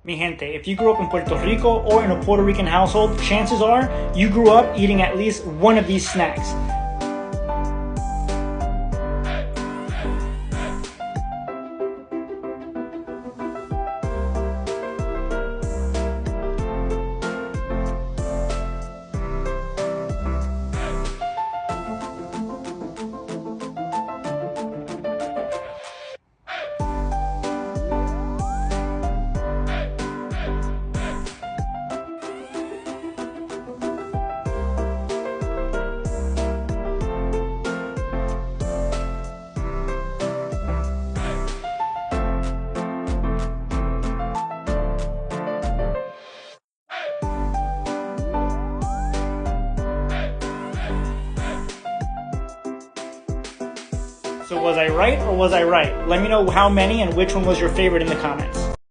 Mi gente, if you grew up in Puerto Rico or in a Puerto Rican household, chances are you grew up eating at least one of these snacks. So was I right or was I right? Let me know how many and which one was your favorite in the comments.